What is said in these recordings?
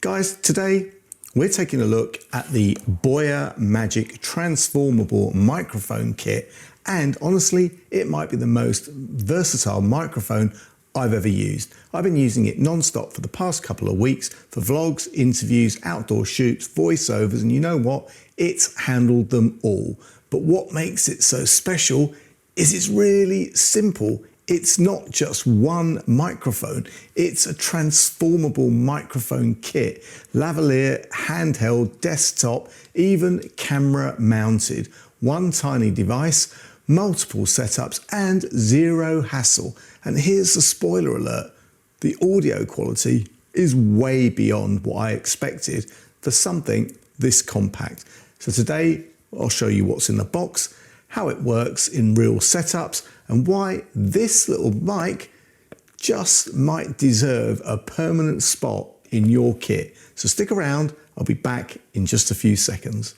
Guys, today we're taking a look at the Boya Magic transformable microphone kit, and honestly, it might be the most versatile microphone I've ever used. I've been using it non-stop for the past couple of weeks for vlogs, interviews, outdoor shoots, voiceovers, and you know what? It's handled them all. But what makes it so special is it's really simple. It's not just one microphone, it's a transformable microphone kit, lavalier, handheld, desktop, even camera mounted. One tiny device, multiple setups, and zero hassle. And here's the spoiler alert, the audio quality is way beyond what I expected for something this compact. So today I'll show you what's in the box, how it works in real setups, and why this little mic just might deserve a permanent spot in your kit. So stick around, I'll be back in just a few seconds.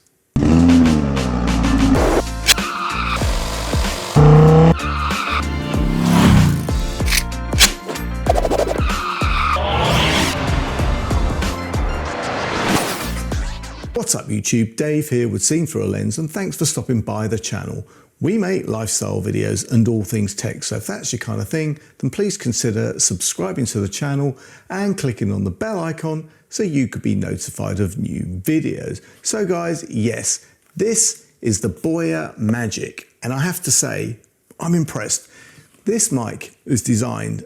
What's up YouTube, Dave here with Seen Through a Lens, and thanks for stopping by the channel. We make lifestyle videos and all things tech, so if that's your kind of thing, then please consider subscribing to the channel and clicking on the bell icon so you could be notified of new videos. So guys, yes, this is the Boya Magic, and I have to say, I'm impressed. This mic is designed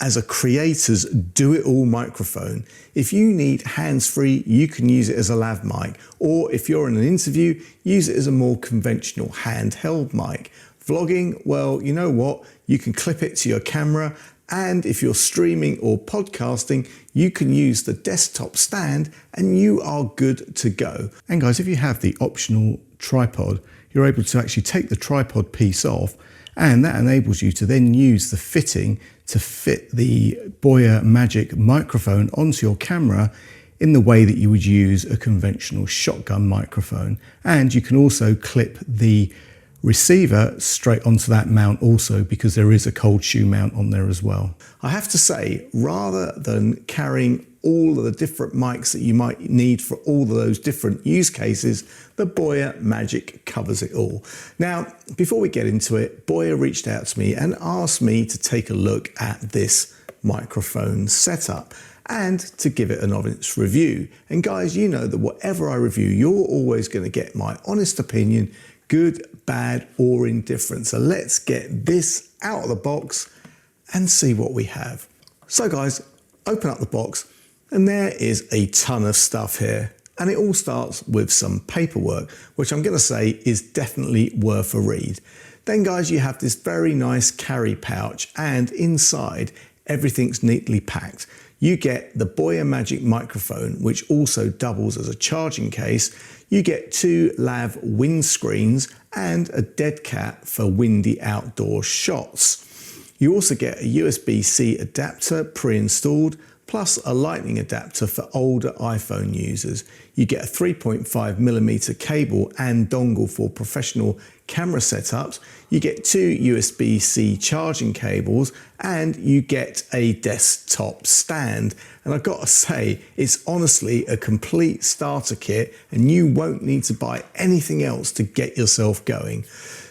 as a creator's do-it-all microphone. If you need hands-free, you can use it as a lav mic, or if you're in an interview, use it as a more conventional handheld mic. Vlogging, well, you know what? You can clip it to your camera, and if you're streaming or podcasting, you can use the desktop stand and you are good to go. And guys, if you have the optional tripod, you're able to actually take the tripod piece off, and that enables you to then use the fitting to fit the Boya Magic microphone onto your camera in the way that you would use a conventional shotgun microphone. And you can also clip the receiver straight onto that mount also, because there is a cold shoe mount on there as well. I have to say, rather than carrying all of the different mics that you might need for all of those different use cases, the Boya Magic covers it all. Now, before we get into it, Boya reached out to me and asked me to take a look at this microphone setup and to give it an honest review. And guys, you know that whatever I review, you're always going to get my honest opinion, good, bad, or indifferent. So let's get this out of the box and see what we have. So guys, open up the box, and there is a ton of stuff here. And it all starts with some paperwork, which I'm going to say is definitely worth a read. Then guys, you have this very nice carry pouch, and inside everything's neatly packed. You get the Boya Magic microphone, which also doubles as a charging case. You get 2 lav windscreens and a dead cat for windy outdoor shots. You also get a USB-C adapter pre-installed, plus a lightning adapter for older iPhone users. You get a 3.5mm cable and dongle for professional camera setups. You get 2 USB-C charging cables, and you get a desktop stand. And I've got to say, it's honestly a complete starter kit, and you won't need to buy anything else to get yourself going.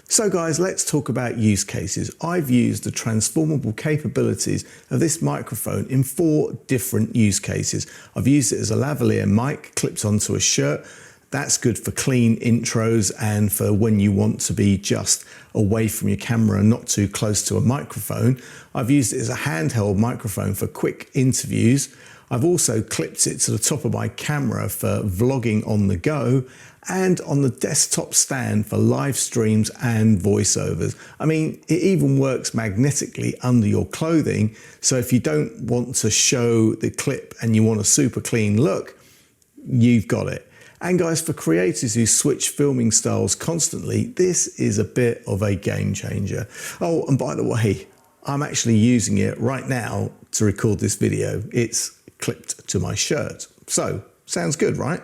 So guys, let's talk about use cases. I've used the transformable capabilities of this microphone in 4 different use cases. I've used it as a lavalier mic clipped onto a shirt. That's good for clean intros and for when you want to be just away from your camera and not too close to a microphone. I've used it as a handheld microphone for quick interviews. I've also clipped it to the top of my camera for vlogging on the go, and on the desktop stand for live streams and voiceovers. I mean, it even works magnetically under your clothing, so if you don't want to show the clip and you want a super clean look, you've got it. And guys, for creators who switch filming styles constantly, this is a bit of a game changer. Oh, and by the way, I'm actually using it right now to record this video. It's clipped to my shirt. So, sounds good, right?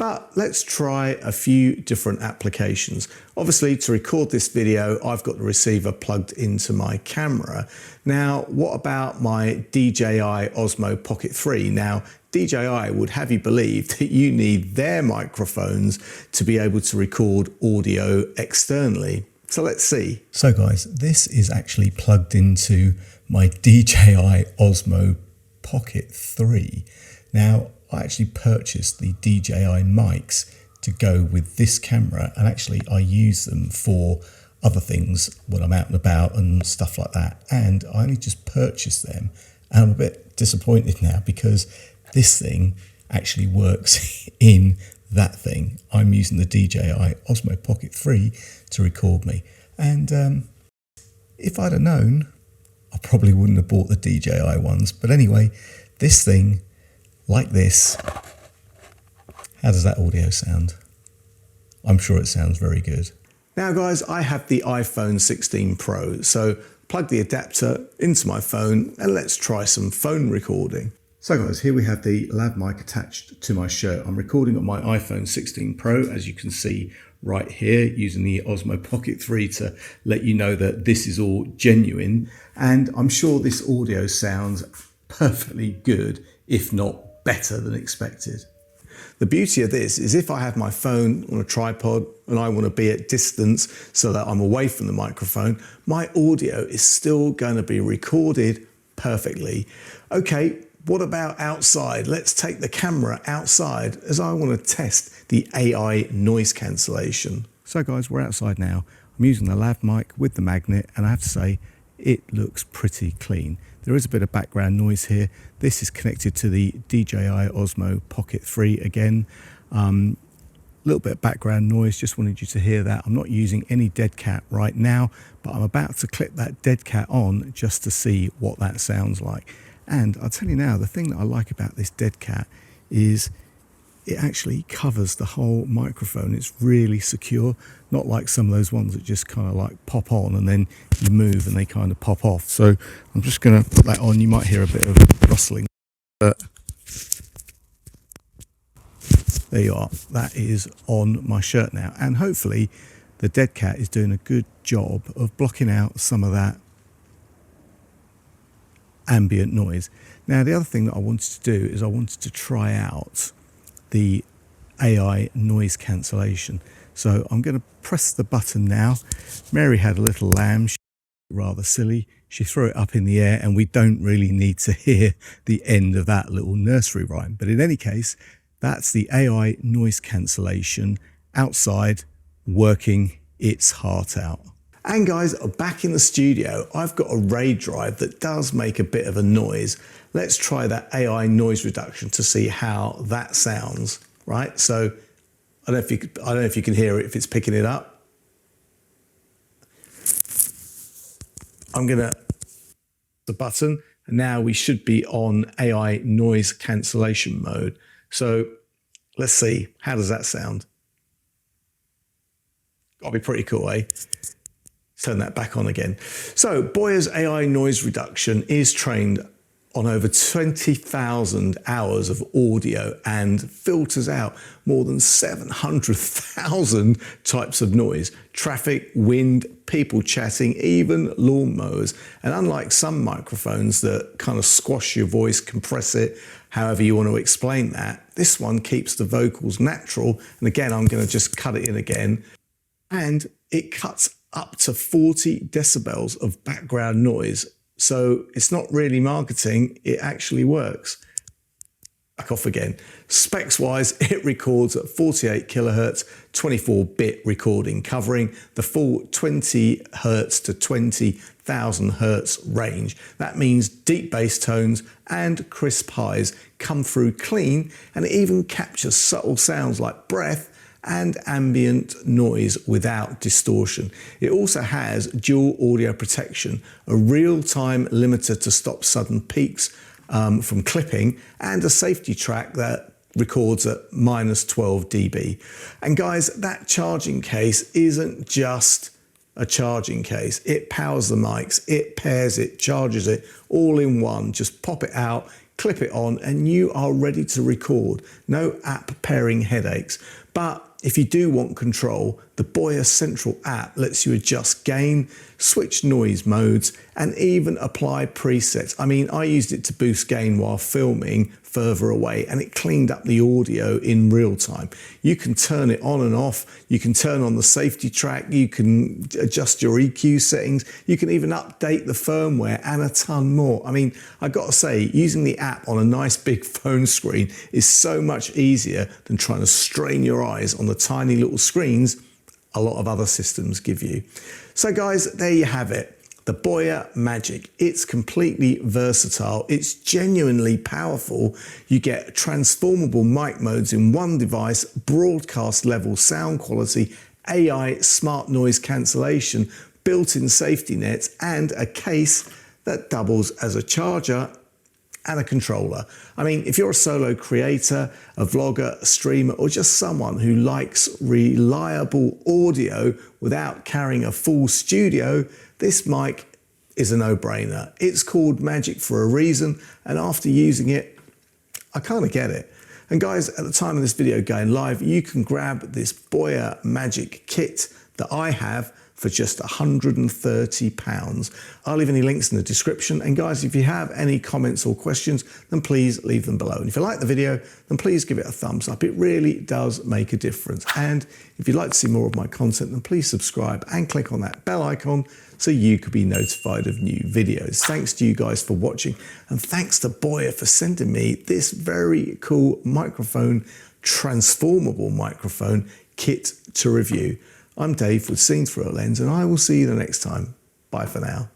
But let's try a few different applications. Obviously, to record this video, I've got the receiver plugged into my camera. Now, what about my DJI Osmo Pocket 3? Now, DJI would have you believe that you need their microphones to be able to record audio externally. So let's see. So guys, this is actually plugged into my DJI Osmo Pocket 3. Now, I actually purchased the DJI mics to go with this camera, and actually I use them for other things when I'm out and about and stuff like that. And I only just purchased them, and I'm a bit disappointed now because this thing actually works in that thing. I'm using the DJI Osmo Pocket 3 to record me. And if I'd have known, I probably wouldn't have bought the DJI ones. But anyway, this thing, like this, how does that audio sound? I'm sure it sounds very good. Now guys, I have the iPhone 16 Pro, so plug the adapter into my phone and let's try some phone recording. So guys, here we have the lav mic attached to my shirt. I'm recording on my iPhone 16 Pro, as you can see right here, using the Osmo Pocket 3 to let you know that this is all genuine. And I'm sure this audio sounds perfectly good, if not better than expected. The beauty of this is if I have my phone on a tripod and I want to be at distance so that I'm away from the microphone, my audio is still going to be recorded perfectly. Okay, what about outside? Let's take the camera outside as I want to test the AI noise cancellation. So guys, we're outside now. I'm using the lav mic with the magnet, and I have to say it looks pretty clean. There is a bit of background noise here. This is connected to the DJI Osmo Pocket 3 again. A little bit of background noise, just wanted you to hear that. I'm not using any dead cat right now, but I'm about to clip that dead cat on just to see what that sounds like. And I'll tell you now, the thing that I like about this dead cat is it actually covers the whole microphone. It's really secure, not like some of those ones that just kind of like pop on and then you move and they kind of pop off. So I'm just going to put that on. You might hear a bit of rustling, but there you are. That is on my shirt now. And hopefully the dead cat is doing a good job of blocking out some of that ambient noise. Now, the other thing that I wanted to do is I wanted to try out the AI noise cancellation. So I'm going to press the button now. Mary had a little lamb, she was rather silly. She threw it up in the air, and we don't really need to hear the end of that little nursery rhyme. But in any case, that's the AI noise cancellation outside working its heart out. And guys, back in the studio, I've got a RAID drive that does make a bit of a noise. Let's try that AI noise reduction to see how that sounds, right? So I don't know if you can hear it, if it's picking it up. I'm gonna the button, and now we should be on AI noise cancellation mode. So let's see, how does that sound? Gotta be pretty cool, eh? Turn that back on again. So Boya's AI noise reduction is trained on over 20,000 hours of audio and filters out more than 700,000 types of noise: traffic, wind, people chatting, even lawnmowers. And unlike some microphones that kind of squash your voice, compress it, however you want to explain that, this one keeps the vocals natural. And again, I'm going to just cut it in again. And it cuts up to 40 decibels of background noise. So it's not really marketing, it actually works. Back off again. Specs wise, it records at 48 kilohertz, 24-bit recording, covering the full 20 hertz to 20,000 hertz range. That means deep bass tones and crisp highs come through clean, and it even captures subtle sounds like breath and ambient noise without distortion. It also has dual audio protection, a real-time limiter to stop sudden peaks from clipping, and a safety track that records at -12 dB. And guys, that charging case isn't just a charging case. It powers the mics, it pairs it, charges it all in one. Just pop it out, clip it on, and you are ready to record. No app pairing headaches. But if you do want control, the Boya Central app lets you adjust gain, switch noise modes, and even apply presets. I mean, I used it to boost gain while filming further away, and it cleaned up the audio in real time. You can turn it on and off. You can turn on the safety track. You can adjust your EQ settings. You can even update the firmware and a ton more. I mean, I got to say, using the app on a nice big phone screen is so much easier than trying to strain your eyes on the tiny little screens a lot of other systems give you. So guys, there you have it. The Boya Magic. It's completely versatile. It's genuinely powerful. You get transformable mic modes in one device, broadcast level sound quality, AI smart noise cancellation, built-in safety nets, and a case that doubles as a charger and a controller. I mean, if you're a solo creator, a vlogger, a streamer, or just someone who likes reliable audio without carrying a full studio, this mic is a no-brainer. It's called Magic for a reason, and after using it, I kind of get it. And guys, at the time of this video going live, you can grab this Boya Magic kit that I have for just £130. I'll leave any links in the description. And guys, if you have any comments or questions, then please leave them below. And if you like the video, then please give it a thumbs up. It really does make a difference. And if you'd like to see more of my content, then please subscribe and click on that bell icon so you could be notified of new videos. Thanks to you guys for watching. And thanks to Boya for sending me this very cool microphone, transformable microphone kit to review. I'm Dave with Seen Through a Lens, and I will see you the next time. Bye for now.